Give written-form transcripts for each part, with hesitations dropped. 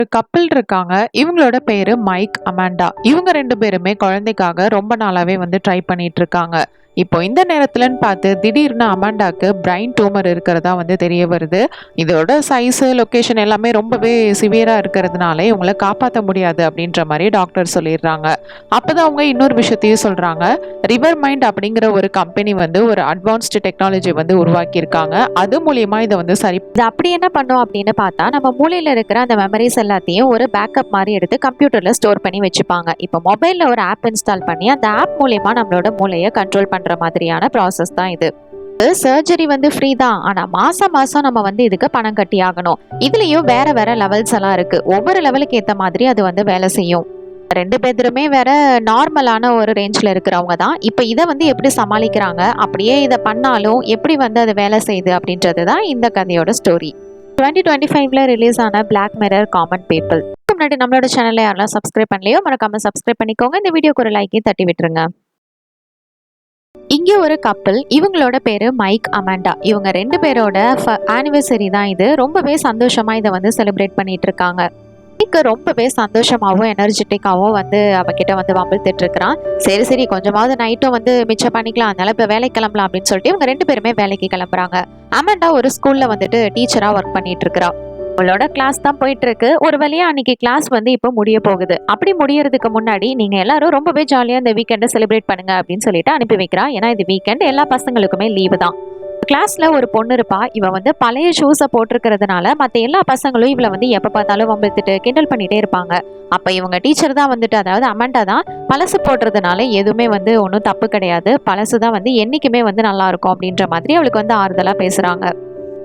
ஒரு கப்பிள் இருக்காங்க. இவங்களோட பேரு மைக், அமாண்டா. இவங்க 2 பேருமே குழந்தைக்காக ரொம்ப நாளாவே வந்து ட்ரை பண்ணிட்டு இருக்காங்க. இப்போ இந்த நேரத்துலன்னு பார்த்து திடீர்னு அமாண்டாக்கு பிரைன் டியூமர் இருக்கிறதா வந்து தெரிய வருது. இதோட சைஸ், லொகேஷன் எல்லாமே ரொம்பவே சிவியரா இருக்கிறதுனால இவங்கள காப்பாற்ற முடியாது அப்படின்ற மாதிரி டாக்டர் சொல்லிடுறாங்க. அப்பதான் அவங்க இன்னொரு விஷயத்தையும் சொல்றாங்க. ரிவர் மைண்ட் அப்படிங்கிற ஒரு கம்பெனி வந்து ஒரு அட்வான்ஸ்டு டெக்னாலஜி வந்து உருவாக்கியிருக்காங்க. அது மூலியமா இதை வந்து சரி இது அப்படி என்ன பண்ணோம் அப்படின்னு பார்த்தா, நம்ம மூளையில இருக்கிற அந்த மெமரிஸ் எல்லாத்தையும் ஒரு பேக்கப் மாதிரி எடுத்து கம்ப்யூட்டர்ல ஸ்டோர் பண்ணி வச்சுப்பாங்க. இப்போ மொபைல்ல ஒரு ஆப் இன்ஸ்டால் பண்ணி அந்த ஆப் மூலியமா நம்மளோட மூளையை கண்ட்ரோல் பண்ற மாதிரியான ப்ராசஸ் தான் இது. சர்ஜரி வந்து ஃப்ரீ தான், ஆனா மாசம் மாசம் நம்ம வந்து இதுக்கு பணம் கட்டி ஆகணும். இதுலயும் வேற வேற லெவல்ஸ் எல்லாம் இருக்கு. ஒவ்வொரு லெவலுக்கு ஏத்த மாதிரி அது வந்து வேலை செய்யும். 2 பேருமே வேற நார்மலான ஒரு ரேஞ்சில் இருக்கிறவங்க தான். இப்போ இதை வந்து எப்படி சமாளிக்கிறாங்க, அப்படியே இதை பண்ணாலும் எப்படி வந்து அது வேலை செய்யுது அப்படின்றது தான் இந்த கதையோட ஸ்டோரி. 2025ல ரிலீஸ் ஆன பிளாக் மிரர் காமன் பீப்பிள். முன்னாடி நம்மளோட சேனலை யாரெல்லாம் சப்ஸ்கிரைப் பண்ணலையோ மறக்காம சப்ஸ்கிரைப் பண்ணிக்கோங்க. இந்த வீடியோக்கு ஒரு லைக்கையும் தட்டி விட்டுருங்க. இங்கே ஒரு கப்பல், இவங்களோட பேரு மைக், அமாண்டா. இவங்க 2 பேரோட ஆனிவர்சரி தான் இது. ரொம்பவே சந்தோஷமா இதை வந்து செலிப்ரேட் பண்ணிட்டு இருக்காங்க. ரொம்பவே சந்தோஷமாவும் எனர்ஜெட்டிக்காவும் வந்து அவகிட்ட வந்து வம்பிழுத்துட்டு இருக்கிறான். சரி சரி கொஞ்சமாவது நைட்டும் வந்து மிச்சம் பண்ணிக்கலாம், அதனால இப்போ வேலைக்கு கிளம்பலாம் அப்படின்னு சொல்லிட்டு இவங்க 2 பேருமே வேலைக்கு கிளம்புறாங்க. அமாண்டா ஒரு ஸ்கூல்ல வந்துட்டு டீச்சரா ஒர்க் பண்ணிட்டு இருக்கிறா. அவளோட கிளாஸ் தான் போயிட்டு இருக்கு. ஒரு வழியா அன்னைக்கு கிளாஸ் வந்து இப்போ முடிய போகுது. அப்படி முடியறதுக்கு முன்னாடி நீங்க எல்லாரும் ரொம்பவே ஜாலியா இந்த வீக்கெண்டை செலிப்ரேட் பண்ணுங்க அப்படின்னு சொல்லிட்டு அனுப்பி வைக்கிறா. ஏன்னா இது வீக்கெண்ட், எல்லா பசங்களுக்குமே லீவு தான். கிளாஸ்ல ஒரு பொண்ணு இருப்பா. இவ வந்து பழைய ஷூஸை போட்டிருக்கிறதுனால மற்ற எல்லா பசங்களும் இவளை வந்து எப்ப பார்த்தாலும் வம்பிழுத்துட்டு கிண்டல் பண்ணிட்டே இருப்பாங்க. அப்ப இவங்க டீச்சர் தான் வந்துட்டு, அதாவது அமாண்டா தான், பழசு போடுறதுனால எதுவுமே வந்து ஒன்றும் தப்பு கிடையாது, பழசு தான் வந்து என்னைக்குமே வந்து நல்லா இருக்கும் அப்படின்ற மாதிரி அவளுக்கு வந்து ஆறுதலா பேசுறாங்க.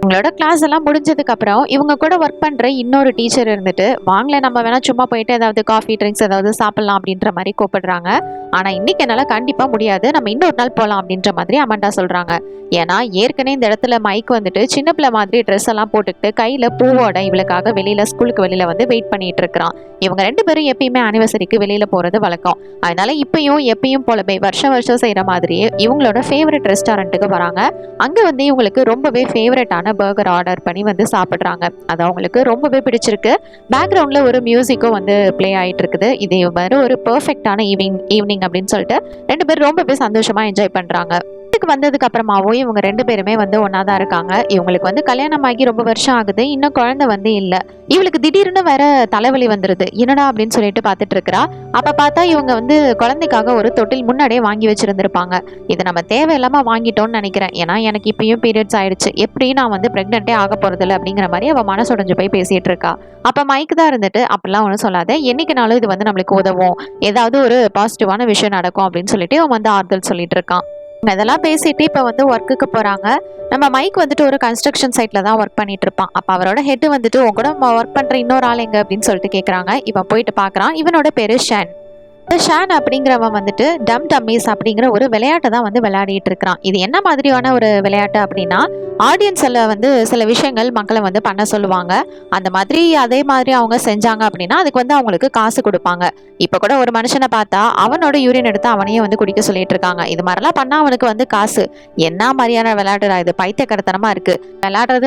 உங்களோட கிளாஸ் எல்லாம் முடிஞ்சதுக்கு அப்புறம் இவங்க கூட ஒர்க் பண்ற இன்னொரு டீச்சர் இருந்துட்டு, வாங்கல நம்ம வேணா சும்மா போயிட்டு ஏதாவது காஃபி ட்ரிங்க்ஸ் ஏதாவது சாப்பிடலாம் அப்படின்ற மாதிரி கூப்பிடுறாங்க. ஆனா இன்னைக்கு என்னால கண்டிப்பா முடியாது, நம்ம இன்னொரு நாள் போகலாம் அப்படின்ற மாதிரி அமாண்டா சொல்றாங்க. ஏன்னா ஏற்கனவே இந்த இடத்துல மைக் வந்துட்டு சின்ன பிள்ளை மாதிரி ட்ரெஸ் எல்லாம் போட்டுக்கிட்டு கையில பூவோட இவளுக்காக வெளியில ஸ்கூலுக்கு வெளியில வந்து வெயிட் பண்ணிட்டு இருக்கிறான். இவங்க 2 பேரும் எப்பயுமே ஆனிவர்சரிக்கு வெளியில போறது வழக்கம். அதனால இப்பயும் எப்பயும் போலவே வருஷம் வருஷம் செய்யற மாதிரியே இவங்களோட ஃபேவரட் ரெஸ்டாரண்ட்டுக்கு வராங்க. அங்க வந்து இவங்களுக்கு ரொம்பவே ஃபேவரட்டான பர்கர் ஆர்டர் பண்ணி வந்து சாப்பிட்றாங்க. அது அவங்களுக்கு ரொம்பவே பிடிச்சிருக்கு. பேக்ரவுண்ட்ல ஒரு மியூசிக்கும் வந்து பிளே ஆயிட்டு இருக்குது. இது மாதிரி ஒரு பெர்ஃபெக்டான ஈவினிங் அப்படின்னு சொல்லிட்டு 2 பேரும் ரொம்பவே சந்தோஷமா என்ஜாய் பண்றாங்க. வீட்டுக்கு வந்ததுக்கு அப்புறமாவும் இவங்க 2 பேருமே வந்து ஒன்னாதான் இருக்காங்க. இவங்களுக்கு வந்து கல்யாணம் ஆகி ரொம்ப வருஷம் ஆகுது, இன்னும் குழந்தை வந்து இல்ல. இவளுக்கு திடீர்னு வேற தலைவலி வந்துருது. என்னடா அப்படின்னு சொல்லிட்டு பாத்துட்டு இருக்கிறா. அப்ப பார்த்தா இவங்க வந்து குழந்தைக்காக ஒரு தொட்டில் முன்னாடியே வாங்கி வச்சிருந்திருப்பாங்க. இதை நம்ம தேவையில்லாம வாங்கிட்டோம்னு நினைக்கிறேன், ஏன்னா எனக்கு இப்பயும் பீரியட்ஸ் ஆயிடுச்சு, எப்படி நான் வந்து பிரெக்னென்ட்டே ஆக போறதில்ல அப்படிங்கிற மாதிரி அவ மனசுடைஞ்சு போய் பேசிட்டு இருக்கா. அப்ப மைக் தான் இருந்துட்டு, அப்படிலாம் ஒன்றும் சொல்லாத, என்னைக்குனாலும் இது வந்து நம்மளுக்கு உதவும், ஏதாவது ஒரு பாசிட்டிவான விஷயம் நடக்கும் அப்படின்னு சொல்லிட்டு அவன் வந்து ஆறுதல் சொல்லிட்டு இருக்கான். அதெல்லாம் பேசிட்டு இப்போ வந்து ஒர்க்குக்கு போறாங்க. நம்ம மைக் வந்துட்டு ஒரு கன்ஸ்ட்ரக்ஷன் சைட்ல தான் ஒர்க் பண்ணிட்டு இருப்பான். அப்ப அவரோட ஹெட் வந்துட்டு, உன் கூட ஒர்க் பண்ற இன்னொரு ஆள் எங்க அப்படின்னு சொல்லிட்டு கேட்கறாங்க. இவன் போயிட்டு பாக்குறான். இவனோட பேரு ஷான். ஷான் அப்படிங்கிறவன் வந்துட்டு டம் டம்மீஸ் அப்படிங்கிற ஒரு விளையாட்டை தான் வந்து விளையாடிட்டு இருக்கிறான். இது என்ன மாதிரியான ஒரு விளையாட்டு அப்படின்னா, ஆடியன்ஸில் வந்து சில விஷயங்கள் மக்களை வந்து பண்ண சொல்லுவாங்க. அந்த மாதிரி அதே மாதிரி அவங்க செஞ்சாங்க அப்படின்னா அதுக்கு வந்து அவங்களுக்கு காசு கொடுப்பாங்க. இப்போ கூட ஒரு மனுஷனை பார்த்தா அவனோட யூரின் எடுத்து அவனையே வந்து குடிக்க சொல்லிட்டு இருக்காங்க. இது மாதிரிலாம் பண்ணா அவனுக்கு வந்து காசு. என்ன மாதிரியான விளையாடுறா இது, பைத்தியக்காரத்தனமா இருக்கு,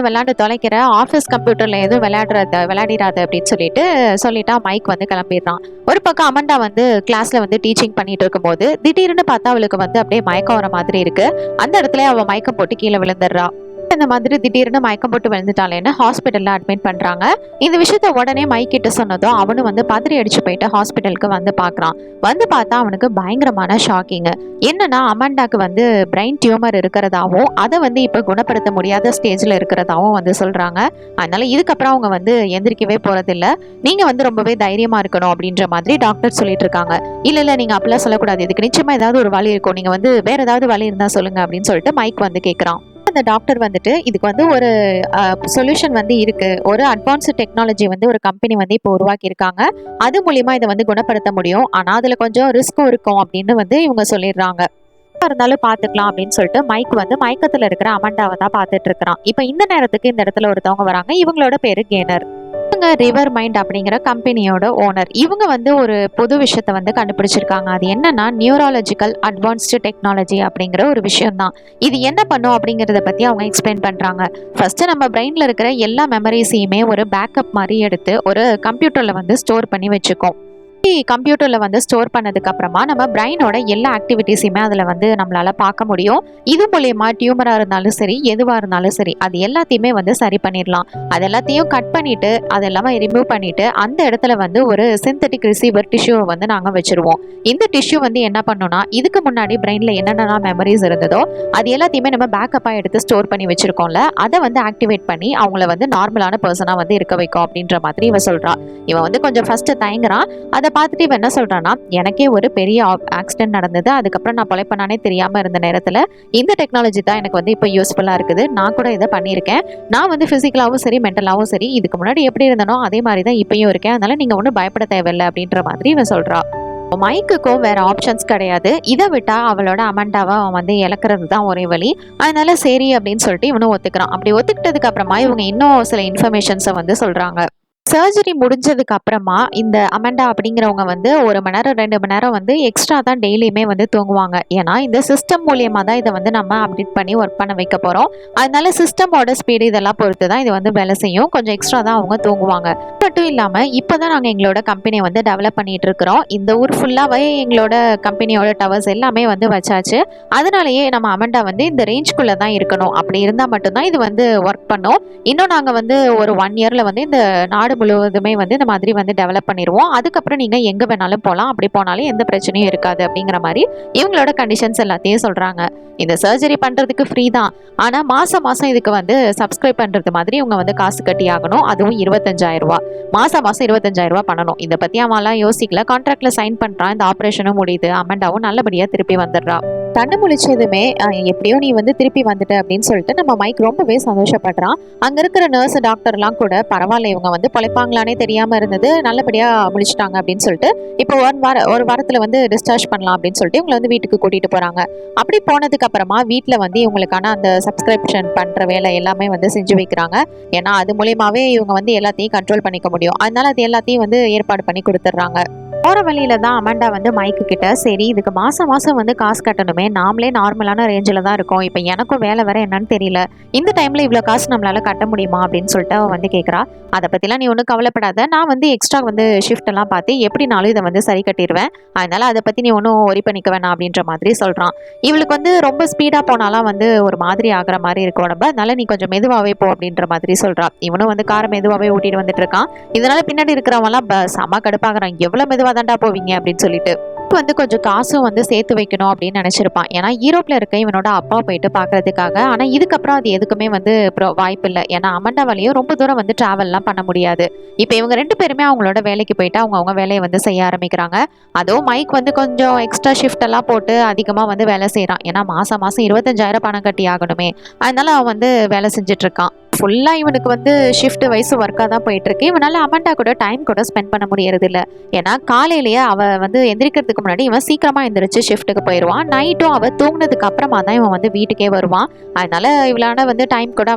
விளையாண்டு தொலைக்கிற, ஆஃபீஸ் கம்ப்யூட்டர்ல எதுவும் விளையாடிராது அப்படின்னு சொல்லிட்டா மைக் வந்து கிளம்பிடுறான். ஒரு பக்கம் அமண்டா வந்து கிளாஸ்ல வந்து டீச்சிங் பண்ணிட்டு இருக்கும்போது திடீர்னு பார்த்தா அவளுக்கு வந்து அப்படியே மயக்கம் வர மாதிரி இருக்கு. அந்த இடத்துல அவ மயக்கம் போட்டு கீழே விழுந்துடுறா. இந்த மாதிரி திடீர்னு மயக்கம் போட்டு விழுந்துட்டாலேன்னு ஹாஸ்பிட்டல்ல அட்மிட் பண்றாங்க. இந்த விஷயத்த உடனே மைக் கிட்ட சொன்னதும் அவனு வந்து பதறி அடிச்சு போயிட்டு ஹாஸ்பிட்டலுக்கு வந்து பாக்குறான். வந்து பார்த்தா அவனுக்கு பயங்கரமான ஷாக்கிங். என்னன்னா அமாண்டாக்கு வந்து பிரெயின் டியூமர் இருக்கிறதாவும் அதை வந்து இப்ப குணப்படுத்த முடியாத ஸ்டேஜ்ல இருக்கிறதாவும் வந்து சொல்றாங்க. அதனால இதுக்கப்புறம் அவங்க வந்து எந்திரிக்கவே போறதில்ல, நீங்க வந்து ரொம்பவே தைரியமா இருக்கணும் அப்படின்ற மாதிரி டாக்டர் சொல்லிட்டு இருக்காங்க. இல்ல நீங்க அப்படிலாம் சொல்லக்கூடாது, இதுக்கு நிச்சயமா ஏதாவது ஒரு வழி இருக்கும், நீங்க வந்து வேற ஏதாவது வழி இருந்தா சொல்லுங்க அப்படின்னு சொல்லிட்டு மைக் வந்து கேட்கறான். அந்த டாக்டர் வந்துட்டு, இதுக்கு வந்து ஒரு சொல்யூஷன் வந்து இருக்கு, ஒரு அட்வான்ஸ்டு டெக்னாலஜி வந்து ஒரு கம்பெனி வந்து இப்போ உருவாக்கி இருக்காங்க, அது மூலியமா இதை வந்து குணப்படுத்த முடியும், ஆனா அதுல கொஞ்சம் ரிஸ்க்கும் இருக்கும் அப்படின்னு வந்து இவங்க சொல்லிடுறாங்க. இருந்தாலும் பாத்துக்கலாம் அப்படின்னு சொல்லிட்டு மைக் வந்து மயக்கத்துல இருக்கிற அமண்டாவை தான் பாத்துட்டு இருக்கிறான். இப்ப இந்த நேரத்துக்கு இந்த இடத்துல ஒருத்தவங்க வராங்க. இவங்களோட பேரு கேனர். இவங்க ரிவர் மைண்ட் அப்படிங்கிற கம்பெனியோட ஓனர். இவங்க வந்து ஒரு புது விஷயத்தை வந்து கண்டுபிடிச்சிருக்காங்க. அது என்னன்னா நியூராலஜிக்கல் அட்வான்ஸ்டு டெக்னாலஜி அப்படிங்கிற ஒரு விஷயம் தான். இது என்ன பண்ணும் அப்படிங்கிறத பற்றி அவங்க எக்ஸ்பிளைன் பண்ணுறாங்க. ஃபஸ்ட்டு நம்ம பிரெயினில் இருக்கிற எல்லா மெமரிஸையுமே ஒரு பேக்கப் மாதிரி எடுத்து ஒரு கம்ப்யூட்டரில் வந்து ஸ்டோர் பண்ணி வச்சுக்கோம். கம்ப்யூட்டரில் வந்து ஸ்டோர் பண்ணதுக்கு அப்புறமா நம்ம பிரெயினோட எல்லா ஆக்டிவிட்டீஸையுமே அதில் வந்து நம்மளால பார்க்க முடியும். இது மூலயமா டியூமராக இருந்தாலும் சரி, எதுவாக இருந்தாலும் சரி, அது எல்லாத்தையுமே வந்து சரி பண்ணிடலாம். அது எல்லாத்தையும் கட் பண்ணிட்டு அது எல்லாமே ரிமூவ் பண்ணிட்டு அந்த இடத்துல வந்து ஒரு சிந்தட்டிக் ரிசீவர் டிஷ்யூவை வந்து நாங்கள் வச்சிருவோம். இந்த டிஷ்யூ வந்து என்ன பண்ணோம்னா, இதுக்கு முன்னாடி பிரெயினில் என்னென்னலாம் மெமரிஸ் இருந்ததோ அது எல்லாத்தையுமே நம்ம பேக்கப்பாக எடுத்து ஸ்டோர் பண்ணி வச்சிருக்கோம்ல, அதை வந்து ஆக்டிவேட் பண்ணி அவங்கள வந்து நார்மலான பர்சனாக வந்து இருக்க வைக்கும் அப்படின்ற மாதிரி இவன் சொல்றா. இவன் வந்து கொஞ்சம் ஃபர்ஸ்ட் தயங்குறான். அதை பார்த்துட்டு இவன் என்ன சொல்றான்னா, எனக்கே ஒரு பெரிய ஆக்சிடென்ட் நடந்தது, அதுக்கப்புறம் நான் பொழைப்பனானே தெரியாம இருந்த நேரத்துல இந்த டெக்னாலஜி தான் எனக்கு வந்து இப்போ யூஸ்ஃபுல்லா இருக்குது. நான் கூட இதை பண்ணியிருக்கேன். நான் வந்து பிசிக்கலாவும் சரி மென்டலாவும் சரி இதுக்கு முன்னாடி எப்படி இருந்தனோ அதே மாதிரி தான் இப்பயும் இருக்கேன். அதனால நீங்க ஒன்றும் பயப்பட தேவையில்லை அப்படின்ற மாதிரி இவன் சொல்றா. மைக்குக்கும் வேற ஆப்ஷன்ஸ் கிடையாது. இதை விட்டா அவளோட அமண்டாவை அவன் வந்து இழக்கிறது தான் ஒரே வழி. அதனால சரி அப்படின்னு சொல்லிட்டு இவனும் ஒத்துக்கிறான். அப்படி ஒத்துக்கிட்டதுக்கு அப்புறமா இவங்க இன்னும் சில இன்ஃபர்மேஷன்ஸை வந்து சொல்றாங்க. சர்ஜரி முடிஞ்சதுக்கு அப்புறமா இந்த அமெண்டா அப்படிங்கிறவங்க வந்து 1 மணி நேரம் 2 மணி நேரம் வந்து எக்ஸ்ட்ரா தான் டெய்லியுமே வந்து தூங்குவாங்க. ஏன்னா இந்த சிஸ்டம் மூலியமாக தான் இதை வந்து நம்ம அப்டேட் பண்ணி ஒர்க் பண்ண வைக்க போகிறோம். அதனால சிஸ்டமோட ஸ்பீடு இதெல்லாம் பொறுத்து தான் இது வந்து வேலை செய்யும். கொஞ்சம் எக்ஸ்ட்ரா தான் அவங்க தூங்குவாங்க. மட்டும் இல்லாமல் இப்போ தான் நாங்கள் எங்களோட கம்பெனியை வந்து டெவலப் பண்ணிட்டு இருக்கிறோம். இந்த ஊர் ஃபுல்லாகவே எங்களோட கம்பெனியோட டவர்ஸ் எல்லாமே வந்து வச்சாச்சு. அதனாலேயே நம்ம அமெண்டா வந்து இந்த ரேஞ்சுக்குள்ளே தான் இருக்கணும். அப்படி இருந்தால் மட்டும்தான் இது வந்து ஒர்க் பண்ணும். இன்னும் நாங்கள் வந்து ஒரு 1 இயரில் வந்து இந்த நாடு முழுவதுமே வந்து இந்த மாதிரி வந்து டெவலப் பண்ணிடுவோம். அதுக்கப்புறம் நீங்கள் எங்கே வேணாலும் போகலாம். அப்படி போனாலும் எந்த பிரச்சனையும் இருக்காது அப்படிங்கிற மாதிரி இவங்களோட கண்டிஷன்ஸ் எல்லாத்தையும் சொல்கிறாங்க. இந்த சர்ஜரி பண்ணுறதுக்கு ஃப்ரீ தான். ஆனால் மாதம் மாதம் இதுக்கு வந்து சப்ஸ்கிரைப் பண்ணுறது மாதிரி இவங்க வந்து காசு கட்டி ஆகணும். அதுவும் 25,000 ரூபா. மாதம் 25,000 ரூபா பண்ணணும். இதை பற்றி அவன்லாம் யோசிக்கல. கான்ட்ராக்டில் சைன் பண்ணுறான். இந்த ஆப்ரேஷனும் முடியுது. அமெண்டாவும் நல்லபடியாக திருப்பி வந்துடுறா. கண்ணு முழிச்சதுமே எப்படியோ நீ வந்து திருப்பி வந்துட்ட அப்படின்னு சொல்லிட்டு நம்ம மைக் ரொம்பவே சந்தோஷப்படுறான். அங்கே இருக்கிற நர்ஸ் டாக்டர்லாம் கூட பரவாயில்ல, இவங்க வந்து பொழைப்பாங்களானே தெரியாமல் இருந்தது, நல்லபடியாக முழிச்சிட்டாங்க அப்படின்னு சொல்லிட்டு இப்போ ஒரு வாரத்தில் வந்து டிஸ்சார்ஜ் பண்ணலாம் அப்படின்னு சொல்லிட்டு இவங்களை வந்து வீட்டுக்கு கூட்டிகிட்டு போகிறாங்க. அப்படி போனதுக்கு அப்புறமா வீட்டில் வந்து இவங்களுக்கான அந்த சப்ஸ்கிரிப்ஷன் பண்ணுற வேலை எல்லாமே வந்து செஞ்சு வைக்கிறாங்க. ஏன்னா அது மூலியமாகவே இவங்க வந்து எல்லாத்தையும் கண்ட்ரோல் பண்ணிக்க முடியும். அதனால அது எல்லாத்தையும் வந்து ஏற்பாடு பண்ணி கொடுத்துட்றாங்க. போகிற வழியில தான் அமெண்டா வந்து மைக்கு கிட்ட, சரி இதுக்கு மாதம் மாதம் வந்து காசு கட்டணுமே, நாமளே நார்மலான ரேஞ்சில் தான் இருக்கோம், இப்போ எனக்கும் வேலை வேற என்னன்னு தெரியல, இந்த டைமில் இவ்வளோ காசு நம்மளால கட்ட முடியுமா அப்படின்னு சொல்லிட்டு அவன் வந்து கேட்குறா. அதை பற்றிலாம் நீ ஒன்றும் கவலைப்படாத, நான் வந்து எக்ஸ்ட்ரா வந்து ஷிஃப்ட் எல்லாம் பார்த்து எப்படினாலும் இதை வந்து சரி கட்டிடுவேன், அதனால அதை பற்றி நீ ஒன்றும் ஒரி பண்ணிக்க வேணாம் அப்படின்ற மாதிரி சொல்கிறான். இவளுக்கு வந்து ரொம்ப ஸ்பீடாக போனாலாம் வந்து ஒரு மாதிரி ஆகிற மாதிரி இருக்கு உடம்பு, அதனால நீ கொஞ்சம் மெதுவாகவே போ அப்படின்ற மாதிரி சொல்கிறா. இவனும் வந்து காரை மெதுவாகவே ஓட்டிட்டு வந்துட்டு இருக்கான். இதனால பின்னாடி இருக்கிறவங்கலாம் செம கடுப்பாகிறான், எவ்வளோ மெதுவாக தாண்டா போவீங்க அப்படின்னு சொல்லிட்டு. வந்து கொஞ்சம் காசும் வந்து சேர்த்து வைக்கணும் அப்படின்னு நினைச்சிருப்பான். ஏன்னா யூரோப்ல இருக்க இவனோட அப்பா போயிட்டு பாக்குறதுக்காக. ஆனா இதுக்கப்புறம் அது எதுக்குமே வந்து வாய்ப்பு இல்லை. ஏன்னா அமெண்டாவாலையும் ரொம்ப தூரம் வந்து டிராவல்லாம் பண்ண முடியாது. இப்போ இவங்க 2 பேருமே அவங்களோட வேலைக்கு போயிட்டு அவங்க வேலையை வந்து செய்ய ஆரம்பிக்கிறாங்க. அதுவும் மைக் வந்து கொஞ்சம் எக்ஸ்ட்ரா ஷிஃப்ட் எல்லாம் போட்டு அதிகமா வந்து வேலை செய்யறான். ஏன்னா மாசம் 25,000 பணம் கட்டி ஆகணுமே, அதனால அவன் வந்து வேலை செஞ்சுட்டு இருக்கான். ஃபுல்லா இவனுக்கு வந்து ஷிஃப்ட் வைஸ் ஒர்க்காக தான் போயிட்டு இருக்கு. இவனால அமெண்டா கூட டைம் கூட ஸ்பெண்ட் பண்ண முடியறது இல்லை. ஏன்னா காலையிலேயே அவ வந்து எந்திரிக்கிறதுக்கு முன்னாடி இவன் சீக்கிரமா எந்திரிச்சு ஷிஃப்ட்டுக்கு போயிடுவான். நைட்டும் அவ தூங்கினதுக்கு அப்புறமா தான் இவன் வந்து வீட்டுக்கே வருவான். அதனால இவளான வந்து டைம் கூட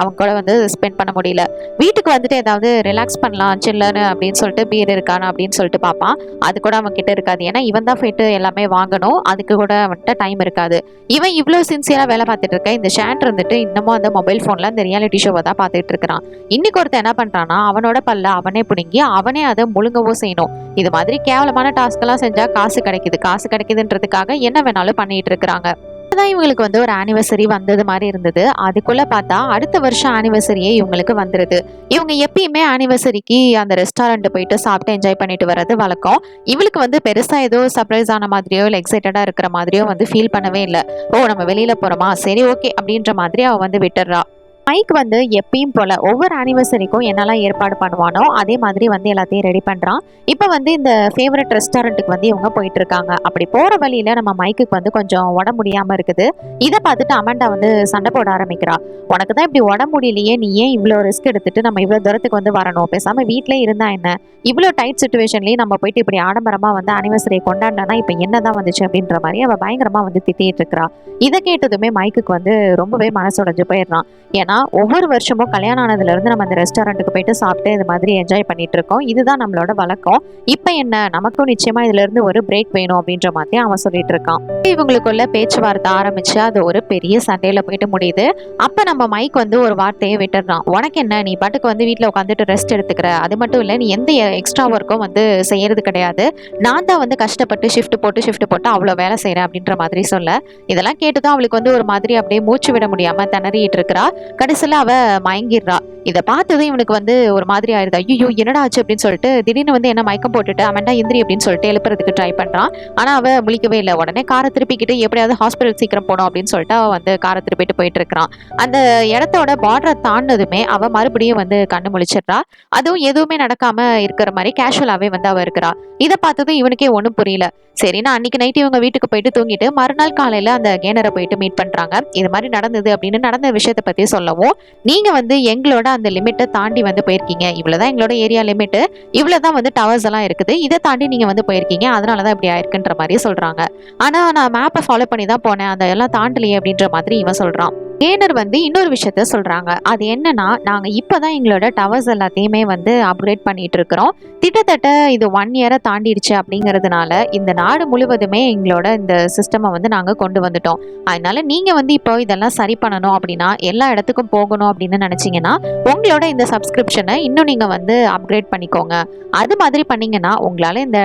அவன் கூட வந்து ஸ்பெண்ட் பண்ண முடியல. வீட்டுக்கு வந்துட்டு ஏதாவது ரிலாக்ஸ் பண்ணலாம் சில்லன்னு அப்படின்னு சொல்லிட்டு பீர் இருக்கானா அப்படின்னு சொல்லிட்டு பார்ப்பான். அது கூட அவன் கிட்ட இருக்காது. ஏன்னா இவன் தான் போயிட்டு எல்லாமே வாங்கணும், அதுக்கு கூட வந்துட்டு டைம் இருக்காது. இவன் இவ்வளோ சின்சியரா வேலை பார்த்துட்டு இருக்க இந்த ஷாண்ட் இருந்துட்டு இன்னமும் அந்த மொபைல் ஃபோன்ல அந்த ரியாலிட்டி ஷோவை தான் பார்த்துட்டு இருக்கிறான். இன்னைக்கு ஒருத்தர் என்ன பண்றான்னா, அவனோட பல்ல அவனே பிடுங்கி அவனே அதை முழுங்கவும் செய்யணும். இது மாதிரி கேவலமான டாஸ்க் எல்லாம் செஞ்சா காசு கிடைக்குதுன்றதுக்காக என்ன வேணாலும் பண்ணிட்டு இருக்கிறாங்க. தான் இவங்களுக்கு வந்து ஒரு ஆனிவர்சரி வந்தது மாதிரி இருந்தது. அதுக்குள்ள பார்த்தா அடுத்த வருஷம் ஆனிவர்சரியே இவங்களுக்கு வந்துருது. இவங்க எப்பயுமே ஆனிவர்சரிக்கு அந்த ரெஸ்டாரண்ட் போயிட்டு சாப்பிட்டு என்ஜாய் பண்ணிட்டு வர்றது வழக்கம். இவளுக்கு வந்து பெருசா ஏதோ சர்ப்ரைஸ் ஆன மாதிரியோ இல்லை எக்ஸைட்டடா இருக்கிற மாதிரியோ வந்து ஃபீல் பண்ணவே இல்லை. ஓ நம்ம வெளியில போறோமா, சரி ஓகே அப்படின்ற மாதிரி அவ வந்து விட்டுறா. மைக் வந்து எப்பயும் போல ஒவ்வொரு ஆனிவர்சரிக்கும் என்னெல்லாம் ஏற்பாடு பண்ணுவானோ அதே மாதிரி வந்து எல்லாத்தையும் ரெடி பண்றான். இப்போ வந்து இந்த ஃபேவரட் ரெஸ்டாரண்ட்டுக்கு வந்து இவங்க போயிட்டு இருக்காங்க. அப்படி போற வழியில நம்ம மைக்குக்கு வந்து கொஞ்சம் உடம்பு முடியாம இருக்குது. இதை பார்த்துட்டு அமெண்டா வந்து சண்டை போட ஆரம்பிக்கிறா. உனக்கு தான் இப்படி உடம்பு முடியலையே, நீ ஏன் இவ்வளோ ரிஸ்க் எடுத்துட்டு நம்ம இவ்வளோ தூரத்துக்கு வந்து வரணும், பேசாம வீட்டிலே இருந்தா என்ன, இவ்வளோ டைட் சுச்சுவேஷன்லயும் நம்ம போயிட்டு இப்படி ஆடம்பரமா வந்து ஆனிவர்சரியை கொண்டாடினா இப்போ என்னதான் வந்துச்சு அப்படின்ற மாதிரி அவ பயங்கரமா வந்து திட்டிட்டு இருக்கிறா. இதை கேட்டதுமே மைக்குக்கு வந்து ரொம்பவே மனசுடைஞ்சு போயிடுறான். ஏன்னா ஏன்னா ஒவ்வொரு வருஷமும் கல்யாணம் ஆனதுல இருந்து நம்ம அந்த ரெஸ்டாரண்ட்டுக்கு போயிட்டு சாப்பிட்டு இது மாதிரி என்ஜாய் பண்ணிட்டு இருக்கோம். இதுதான் நம்மளோட வழக்கம். இப்ப என்ன, நமக்கும் நிச்சயமா இதுல இருந்து ஒரு பிரேக் வேணும் அப்படின்ற மாதிரி அவன் சொல்லிட்டு இருக்கான். இவங்களுக்குள்ள பேச்சுவார்த்தை ஆரம்பிச்சு அது ஒரு பெரிய சண்டையில போயிட்டு முடியுது. அப்ப நம்ம மைக் வந்து ஒரு வார்த்தையை விட்டுறான். உனக்கு என்ன, நீ பாட்டுக்கு வந்து வீட்டுல உட்காந்துட்டு ரெஸ்ட் எடுத்துக்கிற, அது மட்டும் இல்ல நீ எந்த எக்ஸ்ட்ரா ஒர்க்கும் வந்து செய்யறது கிடையாது, நான் தான் வந்து கஷ்டப்பட்டு ஷிஃப்ட் போட்டு அவ்வளவு வேலை செய்யறேன் அப்படின்ற மாதிரி சொல்ல, இதெல்லாம் கேட்டுதான் அவளுக்கு வந்து ஒரு மாதிரி அப்படியே மூச்சு விட முடியாம திணறிட்டு இருக்கிறா. கடைசியில அவ மயங்கிடுறா. இதை பார்த்ததும் இவனுக்கு வந்து ஒரு மாதிரி ஆயிருது. ஐயோ என்னடா ஆச்சு அப்படின்னு சொல்லிட்டு திடீர்னு வந்து என்ன மயக்கம் போட்டுட்டு அமெண்டா எந்திரி அப்படின்னு சொல்லிட்டு எழுப்புறதுக்கு ட்ரை பண்றான். ஆனா அவ முழிக்கவே இல்லை. உடனே காரை திருப்பிக்கிட்டு எப்படியாவது ஹாஸ்பிட்டல் சீக்கிரம் போனோம் அப்படின்னு சொல்லிட்டு அவ வந்து காரை திருப்பிட்டு போயிட்டு இருக்கிறான். அந்த இடத்தோட பார்டரை தாண்டதுமே அவ மறுபடியும் வந்து கண்ணு முழிச்சிடுறா. அதுவும் எதுவுமே நடக்காம இருக்கிற மாதிரி கேஷுவலாவே வந்து அவ இருக்கிறா. இதை பார்த்ததும் இவனுக்கே ஒன்றும் புரியல. சரின்னா அன்னைக்கு நைட்டு இவங்க வீட்டுக்கு போயிட்டு தூங்கிட்டு மறுநாள் காலையில அந்த கேனரை போயிட்டு மீட் பண்றாங்க. இது மாதிரி நடந்தது அப்படின்னு நடந்த விஷயத்த பத்தி சொல்லவும், நீங்க வந்து எங்களோட அந்த லிமிட்டை தாண்டி வந்து போயிருக்கீங்க, இவ்வளவுதான் எங்களோட ஏரியா லிமிட், இவ்வளவுதான் வந்து டவர்ஸ் எல்லாம் இருக்குது, இதை தாண்டி நீங்க வந்து போயிருக்கீங்க, அதனாலதான் இப்படி ஆயிருக்குன்ற மாதிரி சொல்றாங்க. ஆனா நான் மேப்பை ஃபாலோ பண்ணி தான் போனேன், அதை எல்லாம் தாண்டலையே அப்படின்ற மாதிரி இவன் சொல்றான். கேனர் வந்து இன்னொரு விஷயத்த சொல்றாங்க. அது என்னன்னா, நாங்க இப்பதான் எங்களோட டவர்ஸ் எல்லாத்தையுமே வந்து அப்கிரேட் பண்ணிட்டு இருக்கிறோம். கிட்டத்தட்ட இது 1 இயரை தாண்டிடுச்சு. அப்படிங்கிறதுனால இந்த நாடு முழுவதுமே எங்களோட இந்த சிஸ்டமை வந்து நாங்க கொண்டு வந்துட்டோம். அதனால நீங்க வந்து இப்போ இதெல்லாம் சரி பண்ணணும் அப்படின்னா, எல்லா இடத்துக்கும் போகணும் அப்படின்னு நினைச்சீங்கன்னா உங்களோட இந்த சப்ஸ்கிரிப்ஷனை இன்னும் நீங்க வந்து அப்கிரேட் பண்ணிக்கோங்க. அது மாதிரி பண்ணீங்கன்னா உங்களால இந்த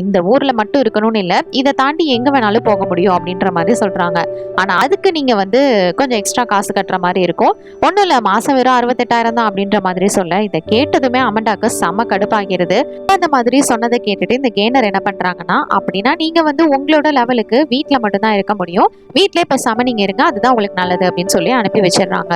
இந்த ஊர்ல மட்டும் இருக்கணும்னு இல்லை, இதை தாண்டி எங்க வேணாலும் போக முடியும் அப்படின்ற மாதிரி சொல்றாங்க. ஆனா அதுக்கு நீங்க வந்து கொஞ்சம் எக்ஸ்ட்ரா காசு கட்டுற மாதிரி இருக்கும். ஒன்றும் இல்லை, மாசம் வெறும் 68,000 தான் அப்படின்ற மாதிரி சொல்ல, இதை கேட்டதுமே அமண்டாக்கு செம்ம கடுப்பாகிறது. அந்த மாதிரி சொன்னதை கேட்டுட்டு இந்த கேனர் என்ன பண்றாங்கன்னா, அப்படின்னா நீங்க வந்து உங்களோட லெவலுக்கு வீட்டில் மட்டும்தான் இருக்க முடியும், வீட்டிலே பேசாம நீங்க இருங்க, அதுதான் உங்களுக்கு நல்லது அப்படின்னு சொல்லி அனுப்பி வச்சிடுறாங்க.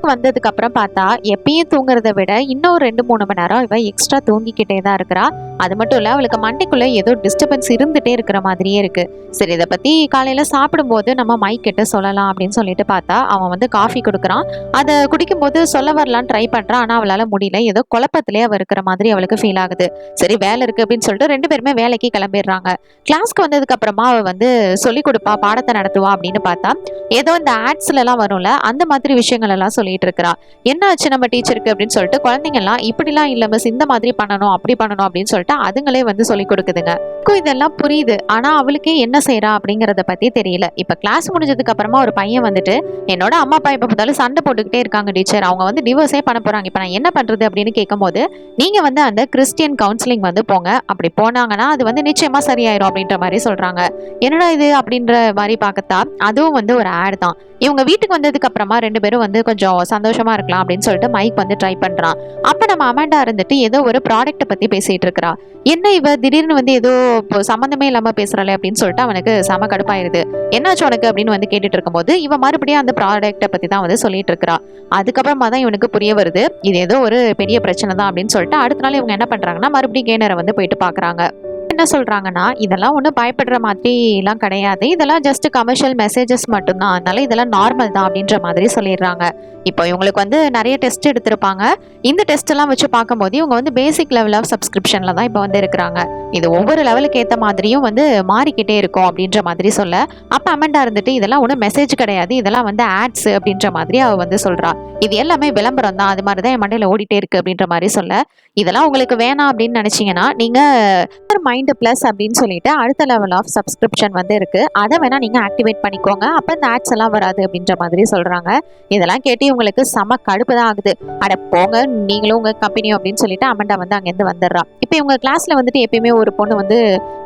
வந்ததுக்கு அப்புறம் பார்த்தா எப்பயும் தூங்குறத விட இன்னும் 2-3 மணி நேரம் இவ எக்ஸ்ட்ரா தூங்கிக்கிட்டே தான் இருக்கிறா. அது மட்டும் இல்ல, அவளுக்கு மண்டைக்குள்ள ஏதோ டிஸ்டர்பன்ஸ் இருந்துட்டே இருக்கிற மாதிரியே இருக்கு. சரி, இதை பத்தி காலையில சாப்பிடும்போது நம்ம மைக் கிட்ட சொல்லலாம் அப்படின்னு சொல்லிட்டு பார்த்தா அவன் வந்து காஃபி கொடுக்குறான். அதை குடிக்கும்போது சொல்ல வரலான்னு ட்ரை பண்றான். ஆனா அவளால முடியல. ஏதோ குழப்பத்திலே அவ இருக்கிற மாதிரி அவளுக்கு ஃபீல் ஆகுது. சரி, வேலை இருக்கு அப்படின்னு சொல்லிட்டு 2 பேருமே வேலைக்கு கிளம்பிடுறாங்க. கிளாஸ்க்கு வந்ததுக்கு அப்புறமா அவ வந்து சொல்லி கொடுப்பா, பாடத்தை நடத்துவா அப்படின்னு பார்த்தா ஏதோ இந்த ஆட்ஸ்ல எல்லாம் வரும்ல, அந்த மாதிரி விஷயங்கள் எல்லாம் சொல்லிட்டு இருக்கிறா. என்ன ஆச்சு நம்ம டீச்சருக்கு அப்படின்னு சொல்லிட்டு குழந்தைங்க எல்லாம் இப்படிலாம் இல்ல மிஸ், இந்த மாதிரி பண்ணணும் அப்படி பண்ணணும் அப்படின்னு சொல்லிட்டு அதுங்களே வந்து சொல்லி கொடுக்குதுங்க. இதெல்லாம் புரியுது. ஆனா அவளுக்கே என்ன செய்யறா அப்படிங்கறத பத்தி தெரியல. இப்ப கிளாஸ் முடிஞ்சதுக்கு அப்புறமா ஒரு பையன் வந்துட்டு, என்னோட அம்மா அப்பா இப்ப பார்த்தாலும் சண்டை போட்டுக்கிட்டே இருக்காங்க டீச்சர், அவங்க வந்து டிவோர்ஸே பண்ண போறாங்க, இப்ப நான் என்ன பண்றது அப்படின்னு கேட்கும்போது, நீங்க வந்து அந்த கிறிஸ்டியன் கவுன்சிலிங் வந்து போங்க, அப்படி போனாங்கன்னா அது வந்து நிச்சயமா சரியாயிரும் அப்படின்ற மாதிரி சொல்றாங்க. என்னடா இது அப்படின்ற மாதிரி பார்க்கத்தா அதுவும் வந்து ஒரு ஆட் தான். இவங்க வீட்டுக்கு வந்ததுக்கு அப்புறமா 2 பேரும் வந்து கொஞ்சம் சந்தோஷமா இருக்கலாம் அப்படின்னு சொல்லிட்டு மைக் வந்து ட்ரை பண்றான். அப்ப நம்ம அமாண்டா இருந்துட்டு ஏதோ ஒரு ப்ராடக்ட்டை பத்தி பேசிட்டு இருக்கா. என்ன இவ திடீர்னு வந்து ஏதோ சம்பந்தமே இல்லாம பேசுறாளே அப்படின்னு சொல்லிட்டு அவனுக்கு செம கடுப்பாயிருது. என்னாச்சு உனக்கு அப்படின்னு வந்து கேட்டுட்டு இருக்கும்போது இவ மறுபடியும் அந்த ப்ராடக்ட்டை பத்தி தான் வந்து சொல்லிட்டு இருக்கா. அதுக்கப்புறமா தான் இவனுக்கு புரிய வருது, இது ஏதோ ஒரு பெரிய பிரச்சனை தான் அப்படின்னு சொல்லிட்டு அடுத்த நாள் இவங்க என்ன பண்றாங்கன்னா மறுபடியும் கேனரை வந்து போயிட்டு பாக்குறாங்க. என்ன சொல்றாங்கன்னா, இதெல்லாம் ஒன்றும் பயப்படுற மாதிரி எல்லாம் கிடையாது, இதெல்லாம் ஜஸ்ட் கமர்ஷியல் மெசேஜஸ் மட்டும்தான், அதனால இதெல்லாம் நார்மல் தான் அப்படின்ற மாதிரி சொல்லிடுறாங்க. இப்போ இவங்களுக்கு வந்து நிறைய டெஸ்ட் எடுத்திருப்பாங்க. இந்த டெஸ்ட் எல்லாம் வச்சு பார்க்கும்போது இவங்க வந்து பேசிக் லெவல் ஆஃப் சப்ஸ்கிரிப்ஷன்ல தான் இப்போ வந்து இருக்கிறாங்க. இது ஒவ்வொரு லெவலுக்கு ஏற்ற மாதிரியும் வந்து மாறிக்கிட்டே இருக்கும் அப்படின்ற மாதிரி சொல்ல, அப்ப அமெண்டா இருந்துட்டு இதெல்லாம் ஒன்றும் மெசேஜ் கிடையாது, இதெல்லாம் வந்து ஆட்ஸ் அப்படின்ற மாதிரி அவ வந்து சொல்றா. இது எல்லாமே விளம்பரம் தான், அது மாதிரி தான் என் மண்டையில ஓடிட்டே இருக்கு அப்படின்ற மாதிரி சொல்ல, இதெல்லாம் உங்களுக்கு வேணாம் அப்படின்னு நினைச்சீங்கன்னா நீங்க மைண்ட் பிளஸ் அப்படின்னு சொல்லிட்டு அடுத்த லெவல் ஆஃப் சப்ஸ்கிரிப்ஷன் வந்து இருக்கு, அதை வேணா நீங்க ஆக்டிவேட் பண்ணிக்கோங்க, அப்ப இந்த ஆட்ஸ் எல்லாம் வராது அப்படின்ற மாதிரி சொல்றாங்க. இதெல்லாம் கேட்டு உங்களுக்கு செம கடுப்பு தான் ஆகுது. அட போங்க நீங்களும் உங்க கம்பெனியும் அப்படின்னு சொல்லிட்டு அமெண்டா வந்து அங்கேருந்து வந்துடுறா. இப்போ இவங்க கிளாஸ்ல வந்துட்டு எப்பயுமே ஒரு பொண்ணு வந்து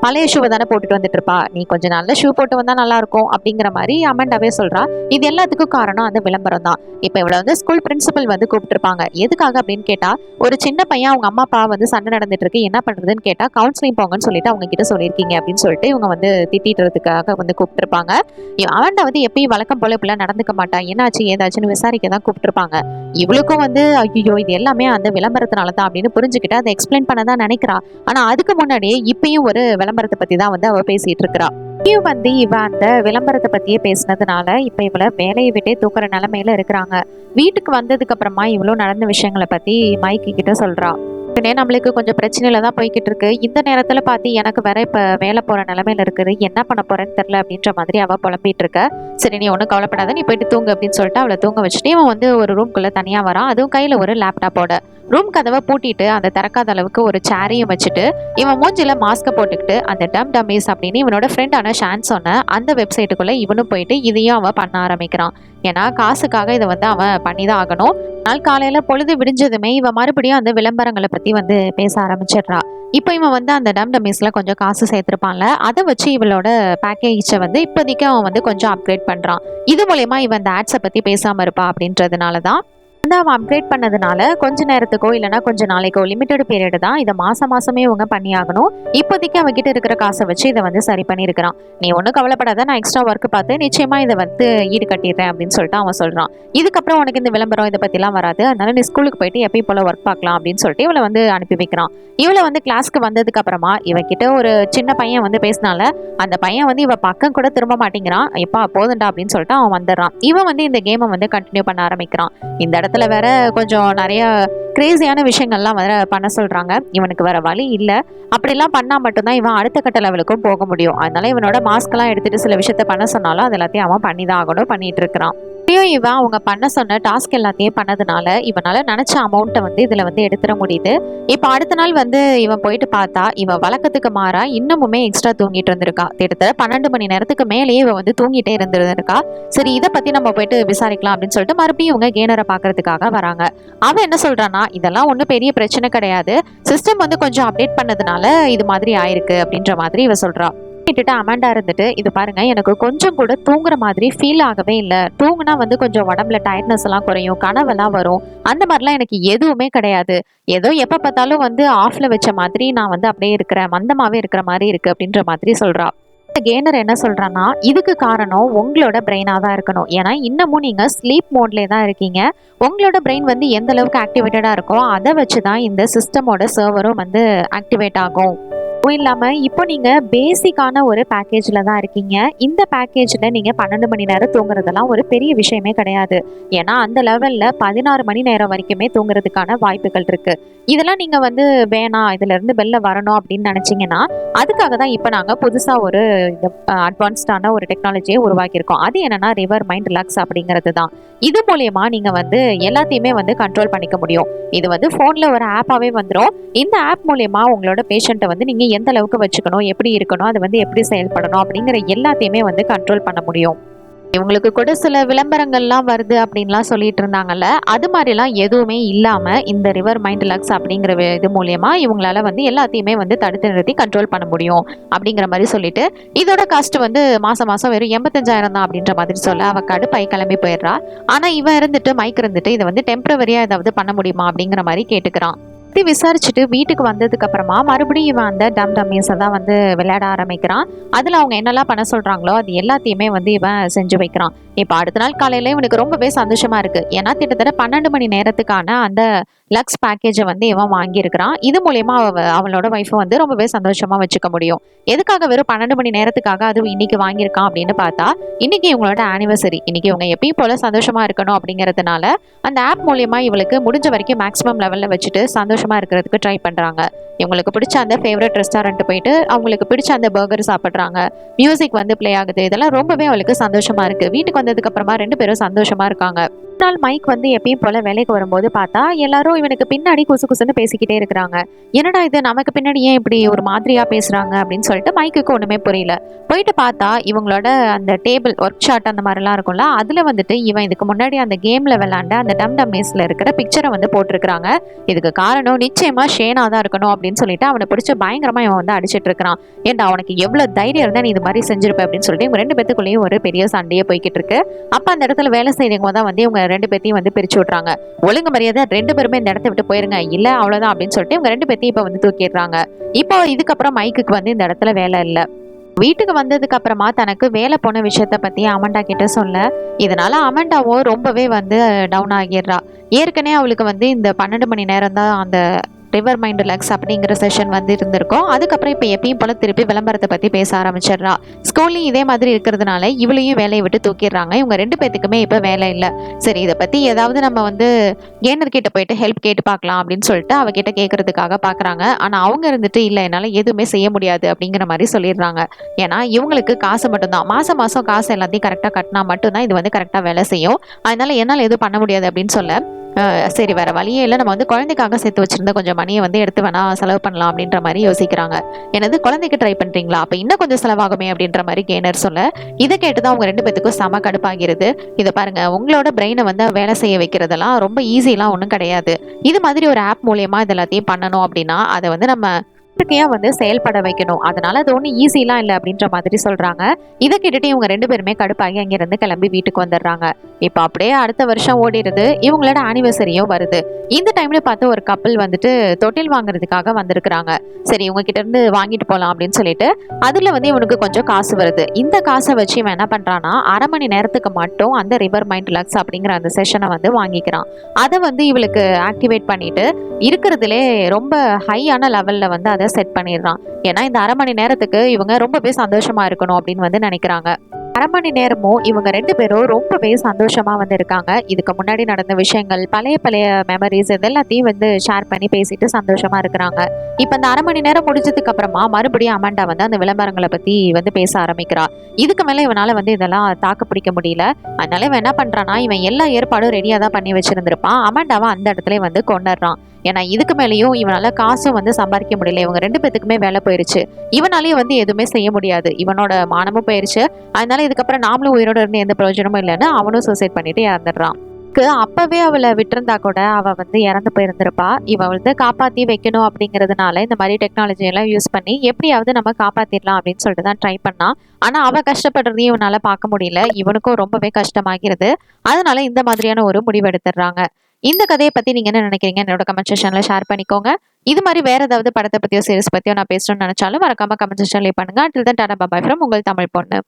பழைய ஷூவை தானே போட்டுட்டு வந்துட்டு இருப்பா, நீ கொஞ்சம் நல்ல ஷூ போட்டு வந்தா நல்லா இருக்கும் அப்படிங்கிற மாதிரி அமெண்டாவே சொல்றா. இது எல்லாத்துக்கும் காரணம் அந்த விளம்பரம் தான். இப்போ இவளை வந்து ஸ்கூல் பிரின்சிபல் வந்து கூப்பிட்டுருப்பாங்க. எதுக்காக அப்படின்னு கேட்டா, ஒரு சின்ன பையன் அவங்க அம்மா அப்பா வந்து சண்டை நடந்துட்டு இருக்கு, என்ன பண்றதுன்னு கேட்டா கவுன்சிலிங் போங்கன்னு சொல்லிட்டு அவங்க கிட்ட சொல்லியிருக்கீங்க அப்படின்னு சொல்லிட்டு இவங்க வந்து திட்டிடுறதுக்காக வந்து கூப்பிட்டுருப்பாங்க. அவன்கிட்ட வந்து எப்பயும் வழக்கம் போல இப்படிலாம் நடந்துக்க மாட்டான், என்னாச்சு ஏதாச்சுன்னு விசாரிக்க தான் கூப்பிட்டுருப்பாங்க. இவளுக்கும் வந்து ஐயோ இது எல்லாமே அந்த விளம்பரத்தினால தான் அப்படின்னு புரிஞ்சுக்கிட்டு அதை எக்ஸ்பிளைன் பண்ண தான் நினைக்கிறா. ஆனா அதுக்கு முன்னாடியே இப்பயும் ஒரு விளம்பரத்தை பத்தி தான் வந்து அவ பேசிட்டு இருக்கிறா. வந்து இவ அந்த விளம்பரத்தை பத்தியே பேசினதுனால இப்ப இவளை வேலையை விட்டே தூக்குற நிலைமையில இருக்கிறாங்க. வீட்டுக்கு வந்ததுக்கு அப்புறமா இவ்வளவு நடந்த விஷயங்களை பத்தி மைக்கு கிட்ட சொல்றா. பின்னே நம்மளுக்கு கொஞ்சம் பிரச்சனையில தான் போய்கிட்டு இருக்கு. இந்த நேரத்துல பார்த்து எனக்கு வேற இப்ப வேலை போற நிலைமையில இருக்குது. என்ன பண்ண போறேன்னு தெரியல அப்படின்ற மாதிரி அவ புலம்பிட்டு இருக்க. சரி நீ ஒன்றும் கவலைப்படாத, நீ போயிட்டு தூங்கு அப்படின்னு சொல்லிட்டு அவளை தூங்க வச்சுட்டு இவன் வந்து ஒரு ரூம்குள்ள தனியா வரான். அதுவும் கையில ஒரு லேப்டாப்போட. ரூம் கதவை பூட்டிட்டு அந்த திறக்காத அளவுக்கு ஒரு சேரையும் வச்சுட்டு இவன் மூஞ்சில மாஸ்க போட்டுக்கிட்டு அந்த டம் டம்மீஸ் அப்படின்னு இவனோட ஃப்ரெண்டான ஷான் சொன்ன அந்த வெப்சைட்டுக்குள்ள இவனும் போயிட்டு இதையும் அவன் பண்ண ஆரம்பிக்கிறான். ஏன்னா காசுக்காக இதை வந்து அவன் பண்ணிதான் ஆகணும். நாள் காலையில பொழுது விடிஞ்சதுமே இவன் மறுபடியும் அந்த விளம்பரங்களை பத்தி வந்து பேச ஆரம்பிச்சிடுறா. இப்போ இவன் வந்து அந்த டம் டம்மீஸ்ல கொஞ்சம் காசு சேர்த்திருப்பான்ல, அதை வச்சு இவளோட பேக்கேஜை வந்து இப்போதைக்கு அவன் வந்து கொஞ்சம் அப்கிரேட் பண்றான். இது மூலயமா இவன் அந்த ஆட்ஸை பத்தி பேசாம இருப்பா அப்படின்றதுனால தான் வந்து அவன் அப்கிரேட் பண்ணதுனால கொஞ்ச நேரத்துக்கோ இல்லைனா கொஞ்ச நாளைக்கோ லிமிட்டட் பீரியட் தான் இதை மாசமே இவங்க பண்ணி ஆகணும். இப்போதைக்கு அவகிட்ட இருக்கிற காசை வச்சு இதை வந்து சரி பண்ணியிருக்கிறான். நீ ஒன்றும் கவலைப்படாத, நான் எக்ஸ்ட்ரா ஒர்க் பார்த்து நிச்சயமா இதை வந்து ஈடு கட்டிடுறேன் அப்படின்னு சொல்லிட்டு அவன் சொல்றான். இதுக்கப்புறம் உனக்கு இந்த விளம்பரம் இதை பத்திலாம் வராது, அதனால நீ ஸ்கூலுக்கு போயிட்டு எப்பயும் போல ஒர்க் பார்க்கலாம் அப்படின்னு சொல்லிட்டு இவளை வந்து அனுப்பி வைக்கிறான். இவளை வந்து கிளாஸ்க்கு வந்ததுக்கு அப்புறமா இவகிட்ட ஒரு சின்ன பையன் வந்து பேசினால அந்த பையன் வந்து இவ பக்கம் கூட திரும்ப மாட்டேங்கிறான். எப்பா போதுண்டா அப்படின்னு சொல்லிட்டு அவன் வந்துடுறான். இவன் வந்து இந்த கேமை வந்து கண்டினியூ பண்ண ஆரம்பிக்கிறான். இந்த இடத்துல வேற கொஞ்சம் நிறைய கிரேசியான விஷயங்கள்லாம் வேற பண்ண சொல்றாங்க. இவனுக்கு வேற வழி இல்லை. அப்படிலாம் பண்ணா மட்டும்தான் இவன் அடுத்த கட்ட லெவலுக்கும் போக முடியும். அதனால இவனோட மாஸ்க் எல்லாம் எடுத்துட்டு சில விஷயத்த பண்ண சொன்னாலும் அது எல்லாத்தையும் அவன் பண்ணிதான் ஆகணும், பண்ணிட்டு இருக்கிறான். இவன் அவங்க பண்ண சொன்ன டாஸ்க் எல்லாத்தையும் பண்ணதுனால இவனால நினைச்ச அமௌண்ட்டை வந்து இதுல வந்து எடுத்துட முடியுது. இப்போ அடுத்த நாள் வந்து இவன் போயிட்டு பார்த்தா இவன் வழக்கத்துக்கு மாறா இன்னமுமே எக்ஸ்ட்ரா தூங்கிட்டு இருந்திருக்கா. கிட்டத்தட்ட 12 மணி நேரத்துக்கு மேலேயே இவன் வந்து தூங்கிட்டே இருந்திருக்கா. சரி இதை பத்தி நம்ம போயிட்டு விசாரிக்கலாம் அப்படின்னு சொல்லிட்டு மறுபடியும் இவங்க கேனரை பாக்குறதுக்காக வராங்க. அவன் என்ன சொல்றான்னா, இதெல்லாம் ஒன்றும் பெரிய பிரச்சனை கிடையாது, சிஸ்டம் வந்து கொஞ்சம் அப்டேட் பண்ணதுனால இது மாதிரி ஆயிருக்கு அப்படின்ற மாதிரி இவ சொல்றா. கேட்டுட்டு அமாண்டா இருந்துட்டு, இது பாருங்க எனக்கு கொஞ்சம் கூட தூங்குற மாதிரி ஃபீல் ஆகவே இல்லை. தூங்குனா வந்து கொஞ்சம் உடம்புல டயர்ட்னஸ் எல்லாம் குறையும், கனவெல்லாம் வரும், அந்த மாதிரிலாம் எனக்கு எதுவுமே கிடையாது. ஏதோ எப்ப பார்த்தாலும் வந்து ஆஃப்ல வச்ச மாதிரி நான் வந்து அப்படியே இருக்கிறேன், மந்தமாவே இருக்கிற மாதிரி இருக்கு அப்படின்ற மாதிரி சொல்றா. கேனர் என்ன சொல்றான்னா, இதுக்கு காரணம் உங்களோட பிரெயினா தான் இருக்கணும். ஏன்னா இன்னமும் நீங்க ஸ்லீப் மோட்லேயே தான் இருக்கீங்க. உங்களோட பிரெயின் வந்து எந்த அளவுக்கு ஆக்டிவேட்டடா இருக்கோ அதை வச்சுதான் இந்த சிஸ்டமோட சர்வரும் வந்து ஆக்டிவேட் ஆகும். இல்லாம இப்போ நீங்க பேசிக்கான ஒரு பேக்கேஜ்ல தான் இருக்கீங்க. இந்த பேக்கேஜ்ல நீங்க 12 மணி நேரம் தூங்குறதெல்லாம் ஒரு பெரிய விஷயமே கிடையாது. ஏன்னா அந்த லெவல்ல 16 மணி நேரம் வரைக்குமே தூங்குறதுக்கான வாய்ப்புகள் இருக்கு. இதெல்லாம் நீங்க வந்து வேணாம், இதுல இருந்து வெளில வரணும் அப்படின்னு நினைச்சீங்கன்னா அதுக்காக தான் இப்போ நாங்க புதுசா ஒரு அட்வான்ஸ்டான ஒரு டெக்னாலஜியை உருவாக்கியிருக்கோம். அது என்னன்னா ரிவர் மைண்ட் ரிலாக்ஸ் அப்படிங்கிறது தான். இது மூலியமா நீங்க வந்து எல்லாத்தையுமே வந்து கண்ட்ரோல் பண்ணிக்க முடியும். இது வந்து போன்ல ஒரு ஆப்பாவே வந்துடும். இந்த ஆப் மூலியமா உங்களோட பேஷண்ட்டை வந்து நீங்க எந்த அளவுக்கு வச்சுக்கணும், எப்படி இருக்கணும், அது வந்து எப்படி செயல்படணும் அப்படிங்கிற எல்லாத்தையுமே வந்து கண்ட்ரோல் பண்ண முடியும். இவங்களுக்கு கூட சில விளம்பரங்கள்லாம் வருது அப்படின்லாம் சொல்லிட்டு இருந்தாங்கல்ல, அது மாதிரிலாம் எதுவுமே இல்லாம இந்த ரிவர் மைண்ட் ரிலாக்ஸ் அப்படிங்கிற இது மூலியமா இவங்களால வந்து எல்லாத்தையுமே வந்து தடுத்து நிறுத்தி கண்ட்ரோல் பண்ண முடியும் அப்படிங்கிற மாதிரி சொல்லிட்டு இதோட காஸ்ட் வந்து மாசம் வெறும் 85,000 தான் அப்படின்ற மாதிரி சொல்ல அவ கடுப்பாய் கிளம்பி போயிடுறா. ஆனா இவன் இருந்துட்டு மைக் இருந்துட்டு இதை வந்து டெம்பரவரியா ஏதாவது பண்ண முடியுமா அப்படிங்கிற மாதிரி கேட்டுக்கிறான். விசாரிச்சுட்டு வீட்டுக்கு வந்ததுக்கு அப்புறமா மறுபடியும் இவன் அந்த டம் டம்மீஸை தான் வந்து விளையாட ஆரம்பிக்கிறான். அதுல அவங்க என்னெல்லாம் பண்ண சொல்றாங்களோ அது எல்லாத்தையுமே வந்து இவன் செஞ்சு வைக்கிறான். இப்போ அடுத்த நாள் காலையில இவனுக்கு ரொம்பவே சந்தோஷமா இருக்கு. ஏன்னா கிட்டத்தட்ட 12 மணி நேரத்துக்கான அந்த லக்ஸ் பேக்கேஜை வந்து இவன் வாங்கியிருக்கிறான். இது மூலியமா அவளோட ஒய்ஃபை வந்து ரொம்பவே சந்தோஷமா வச்சுக்க முடியும். எதுக்காக வெறும் 12 மணி நேரத்துக்காக அதுவும் இன்னைக்கு வாங்கியிருக்கான் அப்படின்னு பார்த்தா, இன்னைக்கு இவங்களோட ஆனிவர்சரி. இன்னைக்கு இவங்க எப்பயும் போல சந்தோஷமா இருக்கணும் அப்படிங்கறதுனால அந்த ஆப் மூலியமா இவளுக்கு முடிஞ்ச வரைக்கும் மேக்ஸிமம் லெவல்ல வச்சுட்டு சந்தோஷமா இருக்கிறதுக்கு ட்ரை பண்றாங்க. இவங்களுக்கு பிடிச்ச அந்த ஃபேவரட் ரெஸ்டாரண்ட் போயிட்டு அவங்களுக்கு பிடிச்ச அந்த பர்கர் சாப்பிட்றாங்க. மியூசிக் வந்து பிளே ஆகுது. இதெல்லாம் ரொம்பவே அவளுக்கு சந்தோஷமா இருக்கு. வீட்டுக்கு வந்ததுக்கு அப்புறமா 2 பேரும் சந்தோஷமா இருக்காங்க. நாள் மைக் வந்து எப்பயும் போல வேலைக்கு வரும்போது பார்த்தா எல்லாரும் இவனுக்கு பின்னாடி குசு குசுன்னு பேசிக்கிட்டே இருக்கிறாங்க. என்னடா இது நமக்கு பின்னாடி ஏன் இப்படி ஒரு மாதிரியா பேசுறாங்க அப்படின்னு சொல்லிட்டு மைக்குக்கு ஒண்ணுமே புரியல. போயிட்டு பார்த்தா இவங்களோட அந்த டேபிள் ஒர்க் ஷாட் அந்த மாதிரிலாம் இருக்கும்ல, அதுல வந்துட்டு இவன் இதுக்கு முன்னாடி அந்த கேம்ல விளையாண்ட அந்த டம் டம்மீஸ்ல இருக்கிற பிக்சரை வந்து போட்டிருக்காங்க. இதுக்கு காரணம் நிச்சயமா ஷேனா தான் இருக்கணும் அப்படின்னு சொல்லிட்டு அவனை பிடிச்ச பயங்கரமா இவன் வந்து அடிச்சிட்டு இருக்கிறான். ஏன்டா அவனுக்கு எவ்வளவு தைரியம் இருந்தா நீ இது மாதிரி செஞ்சிருப்ப அப்படின்னு சொல்லிட்டு இவங்க 2 பேத்துக்குள்ளேயும் ஒரு பெரிய சண்டையே போய்கிட்டு இருக்கு. அப்ப அந்த இடத்துல வேலை செய்யறவங்க தான் வந்து இவங்க 2 பேத்தையும் வந்து பிரிச்சு விட்றாங்க. ஒழுங்கு மரியாதை 2 பேருமே இந்த இடத்த விட்டு போயிருங்க, இல்ல அவ்வளவுதான் அப்படின்னு சொல்லிட்டு இவங்க 2 பேத்தையும் இப்ப வந்து தூக்கிடுறாங்க. இப்போ இதுக்கப்புறம் மைக்குக்கு வந்து இந்த இடத்துல வேலை இல்லை. வீட்டுக்கு வந்ததுக்கு அப்புறமா தனக்கு வேலை போன விஷயத்த பத்தி அமண்டா கிட்ட சொல்ல, இதனால அமண்டாவும் ரொம்பவே வந்து டவுன் ஆகிடுறா. ஏற்கனவே அவளுக்கு வந்து இந்த 12 மணி நேரம் தான் அந்த ரிவர் மைண்ட் ரிலாக்ஸ் அப்படிங்கிற செஷன் வந்து இருந்திருக்கும். அதுக்கப்புறம் இப்போ எப்பயும் போல திருப்பி விளம்பரத்தை பற்றி பேச ஆரம்பிச்சிடுறா. ஸ்கூல்லையும் இதே மாதிரி இருக்கிறதுனால இவளையும் வேலையை விட்டு தூக்கிடுறாங்க. இவங்க 2 பேத்துக்குமே இப்போ வேலை இல்லை. சரி, இதை பற்றி ஏதாவது நம்ம வந்து கேனர் கிட்ட போயிட்டு ஹெல்ப் கேட்டு பார்க்கலாம் அப்படின்னு சொல்லிட்டு அவகிட்ட கேட்கறதுக்காக பார்க்குறாங்க. ஆனால் அவங்க இருந்துட்டு இல்லை, என்னால் எதுவுமே செய்ய முடியாது அப்படிங்கிற மாதிரி சொல்லிடுறாங்க. ஏன்னா இவங்களுக்கு காசு மட்டும்தான், மாதம் மாதம் காசு எல்லாத்தையும் கரெக்டாக கட்டினா மட்டும்தான் இது வந்து கரெக்டாக வேலை செய்யும். அதனால என்னால் எதுவும் பண்ண முடியாது அப்படின்னு சொல்ல, சரி வேற வழியே இல்லை, நம்ம வந்து குழந்தைக்காக சேர்த்து வச்சிருந்த கொஞ்சம் மணியை வந்து எடுத்து வேணா செலவு பண்ணலாம் அப்படின்ற மாதிரி யோசிக்கிறாங்க. எனது குழந்தைக்கு ட்ரை பண்றீங்களா, அப்ப இன்னும் கொஞ்சம் செலவாகுமே அப்படின்ற மாதிரி கேனர் சொல்ல, இதை கேட்டுதான் அவங்க 2 பேத்துக்கும் செம கடுப்பாகிறது. இதை பாருங்க, உங்களோட பிரெயினை வந்து வேலை செய்ய வைக்கிறதெல்லாம் ரொம்ப ஈஸிலாம் ஒன்றும் கிடையாது. இது மாதிரி ஒரு ஆப் மூலியமா இது எல்லாத்தையும் பண்ணணும் அப்படின்னா அதை வந்து நம்ம வந்து செயல்பட வைக்கணும். அதனால அது ஒன்றும் ஈஸிலாம் இல்லை அப்படின்ற மாதிரி சொல்றாங்க. இதை கேட்டுட்டு இவங்க 2 பேருமே கடுப்பாகி அங்கிருந்து கிளம்பி வீட்டுக்கு வந்துடுறாங்க. இப்போ அப்படியே அடுத்த வருஷம் ஓடிடுது. இவங்களோட ஆனிவர்சரியும் வருது. இந்த டைம்ல பார்த்து ஒரு கப்பல் வந்துட்டு தொட்டில் வாங்குறதுக்காக வந்திருக்கிறாங்க. சரி, இவங்க கிட்ட இருந்து வாங்கிட்டு போகலாம் அப்படின்னு சொல்லிட்டு அதுல வந்து இவனுக்கு கொஞ்சம் காசு வருது. இந்த காசை வச்சு இவன் என்ன பண்றான்னா 1/2 மணி நேரத்துக்கு மட்டும் அந்த ரிவர் மைண்ட் ரிலாக்ஸ் அப்படிங்கிற அந்த செஷனை வந்து வாங்கிக்கிறான். அதை வந்து இவளுக்கு ஆக்டிவேட் பண்ணிட்டு இருக்கிறதுலே ரொம்ப ஹையான லெவல்ல வந்து அதை செட் பண்ணிடுறான். ஏன்னா இந்த 1/2 மணி நேரத்துக்கு இவங்க ரொம்பவே சந்தோஷமா இருக்கணும் அப்படின்னு வந்து நினைக்கிறாங்க. 1/2 மணி நேரமும் இவங்க 2 பேரும் ரொம்பவே சந்தோஷமா வந்து இருக்காங்க. இதுக்கு முன்னாடி நடந்த விஷயங்கள், பழைய பழைய மெமரிஸ் இது எல்லாத்தையும் வந்து ஷேர் பண்ணி பேசிட்டு சந்தோஷமா இருக்கிறாங்க. இப்போ இந்த 1/2 மணி நேரம் முடிஞ்சதுக்கு அப்புறமா மறுபடியும் அமாண்டா வந்து அந்த விளம்பரங்களை பத்தி வந்து பேச ஆரம்பிக்கிறா. இதுக்கு மேல இவனால வந்து இதெல்லாம் தாக்கு பிடிக்க முடியல. அதனால இவன் என்ன பண்றானா, இவன் எல்லா ஏற்பாடும் ரெடியா தான் பண்ணி வச்சிருந்திருப்பான். அமாண்டாவை அந்த இடத்துல வந்து கொண்டுறான். ஏன்னா இதுக்கு மேலேயும் இவனால காசும் வந்து சம்பாதிக்க முடியல. இவங்க 2 பேத்துக்குமே வேலை போயிருச்சு. இவனாலேயும் வந்து எதுவுமே செய்ய முடியாது. இவனோட மானமும் போயிருச்சு. அதனால இதுக்கப்புறம் நாமளும் உயிரோட இருந்து எந்த பிரயோஜனமும் இல்லைன்னு அவனும் சூசைட் பண்ணிட்டு இறந்துடுறான். அப்பவே அவளை விட்டிருந்தா கூட அவ வந்து இறந்து போயிருந்திருப்பா. இவ வந்து காப்பாத்தி வைக்கணும் அப்படிங்கிறதுனால இந்த மாதிரி டெக்னாலஜி எல்லாம் யூஸ் பண்ணி எப்படியாவது நம்ம காப்பாத்திடலாம் அப்படின்னு சொல்லிட்டு தான் ட்ரை பண்ணா. ஆனா அவ கஷ்டப்படுறதையும் இவனால பார்க்க முடியல. இவனுக்கும் ரொம்பவே கஷ்டமாகிறது. அதனால இந்த மாதிரியான ஒரு முடிவு எடுத்துடுறாங்க. இந்த கதையை பத்தி நீங்க என்ன நினைக்கிறீங்க? என்னோட கமெண்ட் செக்ஷன்ல ஷேர் பண்ணிக்கோங்க. இது மாதிரி வேற ஏதாவது படத்தை பத்தியோ சீரிஸ் பத்தியோ நான் பேசணும்னு நினைச்சாலும் மறக்காம கமெண்ட் செக்ஷன்ல பண்ணுங்க. Until then, Tata bye from உங்கள் தமிழ் பொண்ணு.